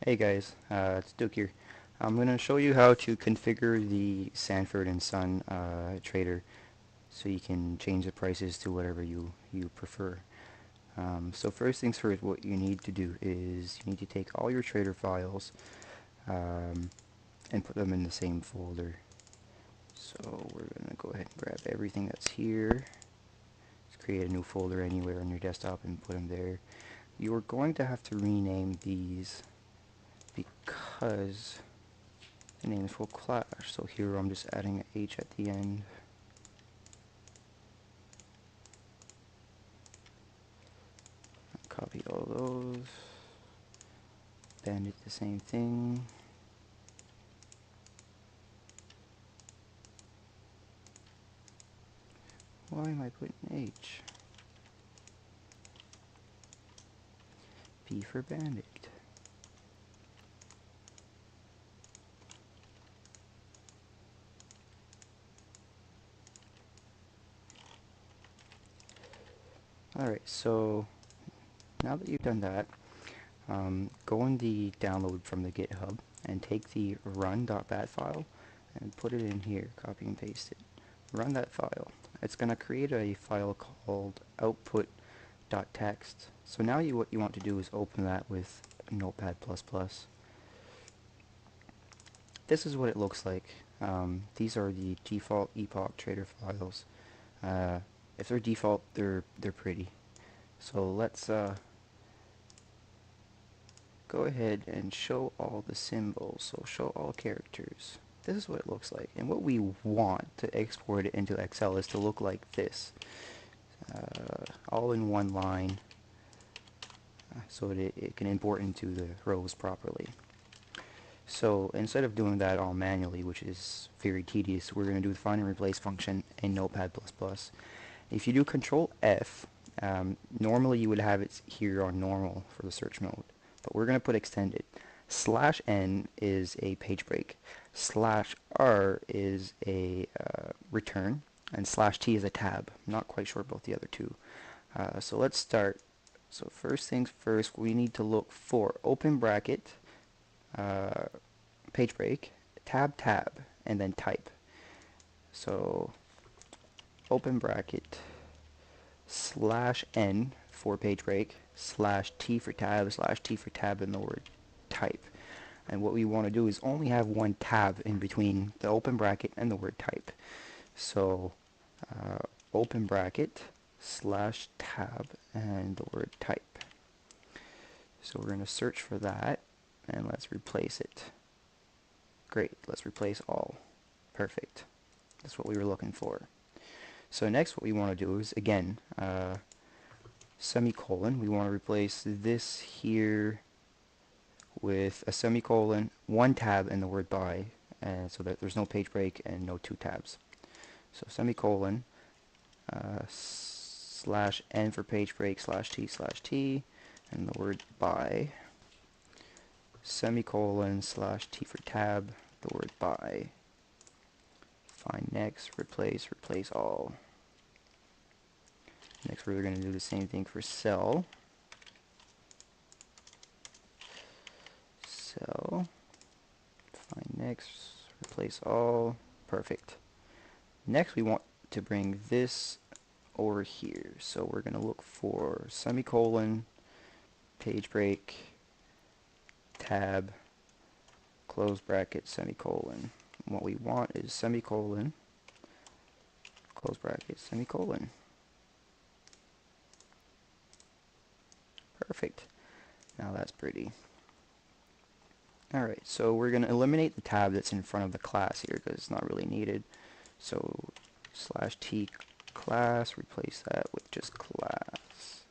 Hey guys, it's Duke here. I'm going to show you how to configure the Sanford and Son trader so you can change the prices to whatever you prefer. So first things first, what you need to do is you need to take all your trader files and put them in the same folder. So we're going to go ahead and grab everything that's here. Just create a new folder anywhere on your desktop and put them there. You're going to have to rename these because the names will clash. So here I'm just adding an H at the end. Copy all those. Bandit the same thing. Why am I putting H? B for bandit. Alright, so now that you've done that, go in the download from the GitHub and take the run.bat file and put it in here, copy and paste it. Run that file. It's going to create a file called output.txt. So now what you want to do is open that with Notepad++. This is what it looks like. These are the default Epoch trader files. If they're default, they're pretty. So let's go ahead and show all the symbols. So show all characters. This is what it looks like. And what we want to export it into Excel is to look like this. All in one line, so it can import into the rows properly. So instead of doing that all manually, which is very tedious, we're going to do the find and replace function in Notepad++. If you do Control F, normally you would have it here on normal for the search mode, but we're going to put extended. /n is a page break, /r is a return, and /t is a tab. I'm not quite sure about the other two. So let's start. So first things first, we need to look for open bracket, page break, tab, and then type. So open bracket, /n for page break, /t for tab, /t for tab, and the word type. And what we want to do is only have one tab in between the open bracket and the word type. So open bracket, /tab, and the word type. So we're going to search for that, and let's replace it. Great, let's replace all. Perfect. That's what we were looking for. So next what we want to do is, again, semicolon. We want to replace this here with a semicolon, one tab, and the word by, so that there's no page break and no two tabs. So semicolon, /n for page break, /t, and the word by, semicolon, /t for tab, the word by. Find next, replace all. Next we're going to do the same thing for cell. Find next, replace all. Perfect. Next we want to bring this over here. So we're going to look for semicolon, page break, tab, close bracket, semicolon. And what we want is semicolon, close bracket, semicolon. Perfect. Now that's pretty. Alright, so we're going to eliminate the tab that's in front of the class here because it's not really needed. So /t class, replace that with just class.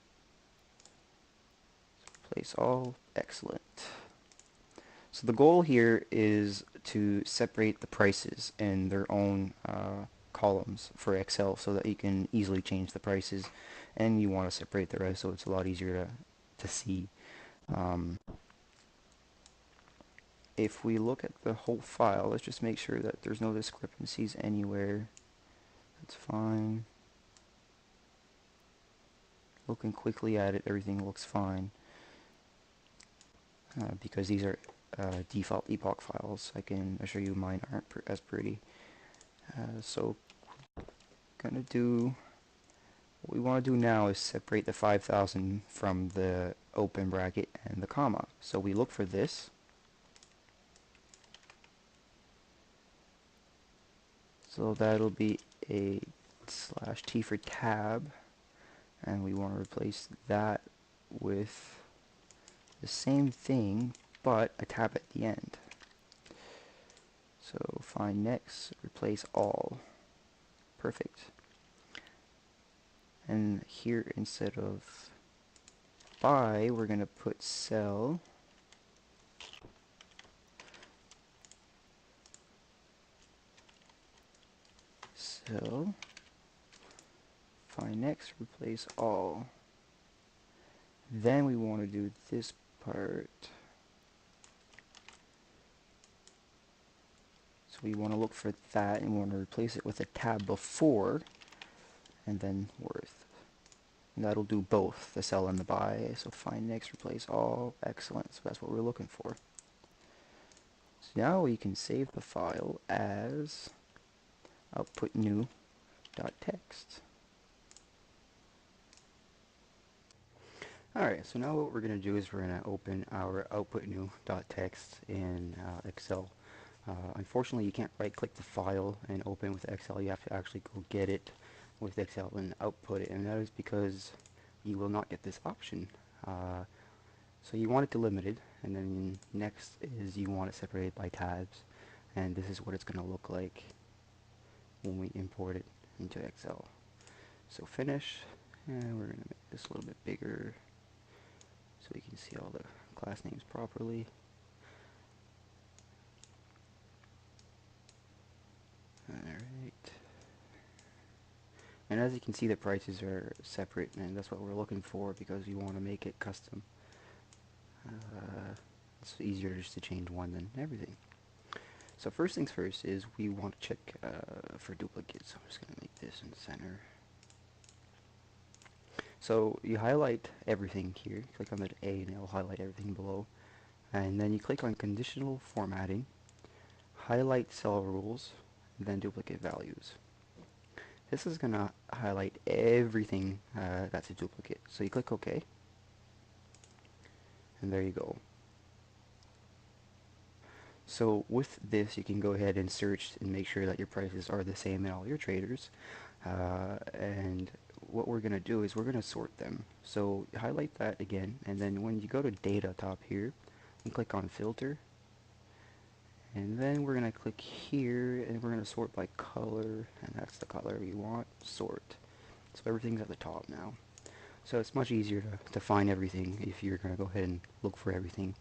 Replace all. Excellent. So the goal here is to separate the prices in their own columns for Excel so that you can easily change the prices, and you want to separate the rest so it's a lot easier to see. If we look at the whole file, let's just make sure that there's no discrepancies anywhere. That's fine. Looking quickly at it, everything looks fine. because these are default Epoch files. I can assure you mine aren't as pretty. So gonna do what we want to do now is separate the 5,000 from the open bracket and the comma. So we look for this. So that'll be a /T for tab, and we want to replace that with the same thing but a tab at the end. So find next, replace all. Perfect. And here instead of by, we're going to put cell. So find next, replace all. Then we want to do this part. So we want to look for that and we want to replace it with a tab before and then worth. And that'll do both the sell and the buy. So find next, replace all. Excellent. So that's what we're looking for. So now we can save the file as output new.txt. Alright, so now what we're going to do is we're going to open our output new.txt in Excel. Unfortunately, you can't right click the file and open with Excel. You have to actually go get it with Excel and output it, and that is because you will not get this option. So you want it delimited, and then next is you want it separated by tabs, and this is what it's going to look like when we import it into Excel. So finish, and we're going to make this a little bit bigger so we can see all the class names properly. Alright. And as you can see, the prices are separate, and that's what we're looking for because you want to make it custom. It's easier just to change one than everything. So first things first is we want to check for duplicates. I'm just going to make this in the center. So you highlight everything here, click on the A and it'll highlight everything below. And then you click on conditional formatting, highlight cell rules, and then duplicate values. This is going to highlight everything that's a duplicate. So you click OK, and there you go. So with this, you can go ahead and search and make sure that your prices are the same in all your traders. And what we're going to do is we're going to sort them. So highlight that again, and then when you go to data top here, and click on filter, and then we're going to click here, and we're going to sort by color, and that's the color we want, sort. So everything's at the top now. So it's much easier to find everything if you're going to go ahead and look for everything.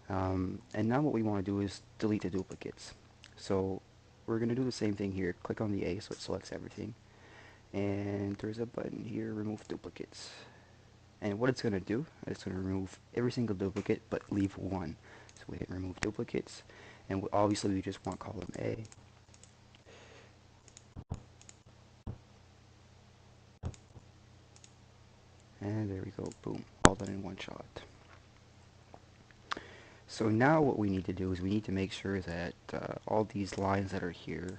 And now what we want to do is delete the duplicates. So we're going to do the same thing here. Click on the A so it selects everything. And there's a button here, remove duplicates. And what it's going to do, it's going to remove every single duplicate but leave one. So we hit remove duplicates. And obviously we just want column A. And there we go, boom, all done in one shot. So now what we need to do is we need to make sure that all these lines that are here,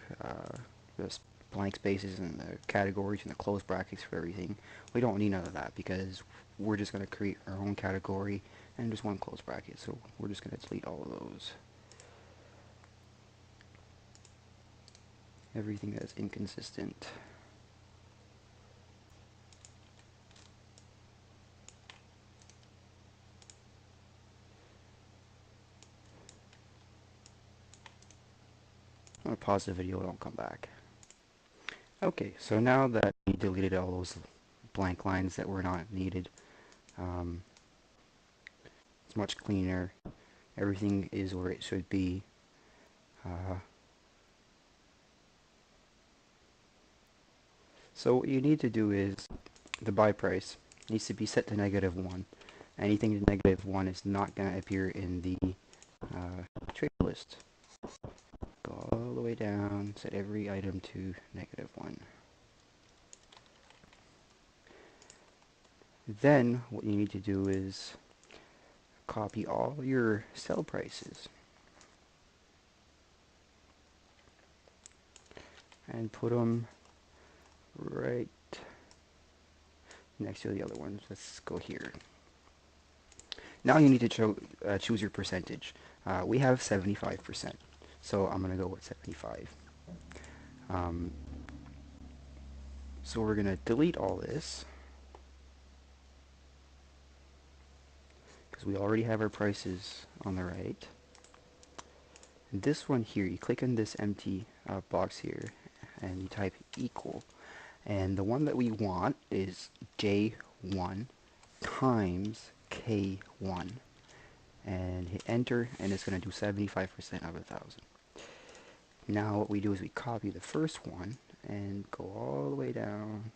the blank spaces and the categories and the closed brackets for everything, we don't need none of that because we're just going to create our own category and just one closed bracket. So we're just going to delete all of those. Everything that's inconsistent. I'm going to pause the video and I'll come back. Okay, so now that we deleted all those blank lines that were not needed, it's much cleaner. Everything is where it should be. So what you need to do is the buy price needs to be set to -1. Anything to -1 is not going to appear in the trade list. Go all the way down, set every item to -1. Then what you need to do is copy all your sell prices and put them right next to the other ones. Let's go here. Now you need to choose your percentage. We have 75%, so I'm going to go with 75. Um, so we're going to delete all this because we already have our prices on the right. And this one here, you click on this empty box here and you type equal. And the one that we want is J1 times K1. And hit enter, and it's going to do 75% of 1,000. Now what we do is we copy the first one and go all the way down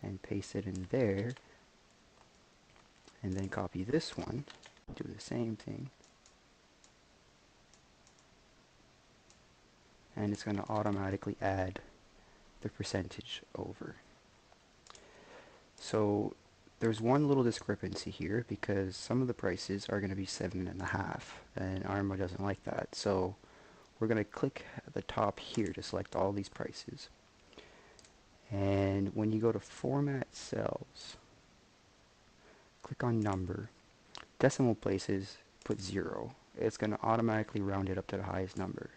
and paste it in there, and then copy this one, do the same thing, and it's going to automatically add the percentage over. So there's one little discrepancy here because some of the prices are going to be 7.5, and Arma doesn't like that. So we're going to click at the top here to select all these prices. And when you go to Format Cells, click on Number, decimal places, put 0. It's going to automatically round it up to the highest number.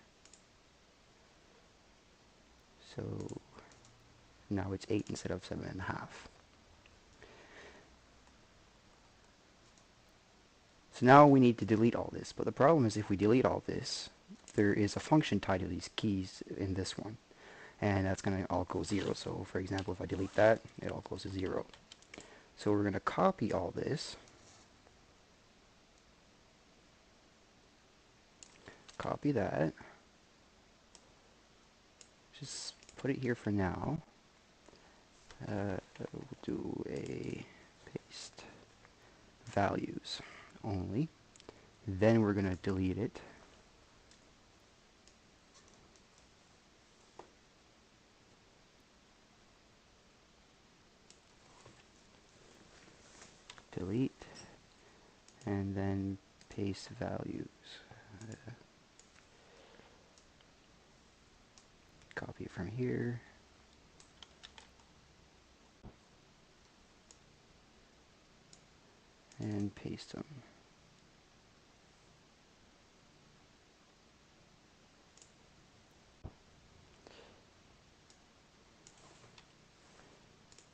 So now it's 8 instead of 7.5. So now we need to delete all this, but the problem is if we delete all this, there is a function tied to these keys in this one, and that's going to all go 0. So for example, if I delete that, it all goes to 0. So we're going to copy all this, copy that, just put it here for now. We'll do a paste values only. Then we're going to delete it. Delete, and then paste values. Copy it from here. And paste them.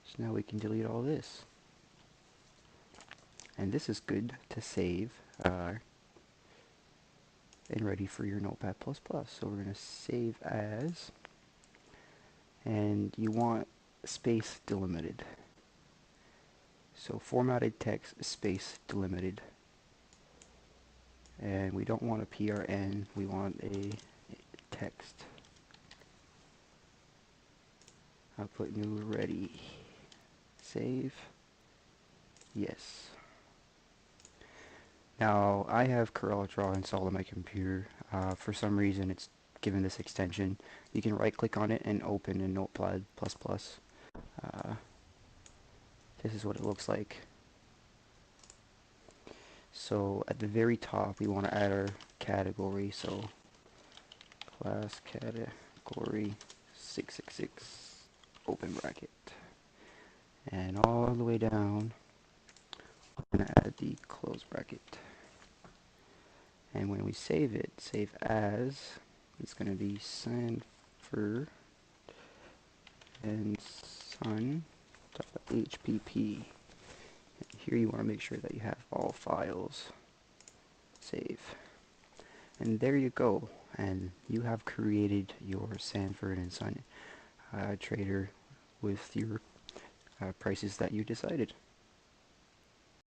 So now we can delete all this. And this is good to save and ready for your Notepad++. So we're going to save as, and you want space delimited. So formatted text space delimited. And we don't want a PRN, we want a text. I'll put new ready. Save. Yes. Now I have CorelDRAW installed on my computer. For some reason it's given this extension. You can right click on it and open in Notepad++. This is what it looks like. So at the very top we want to add our category. So class category 666 open bracket. And all the way down I'm going to add the close bracket. And when we save it, save as, it's going to be Sanford and Son.hpp. Here you want to make sure that you have all files. Save. And there you go. And you have created your Sanford and Son trader with your prices that you decided.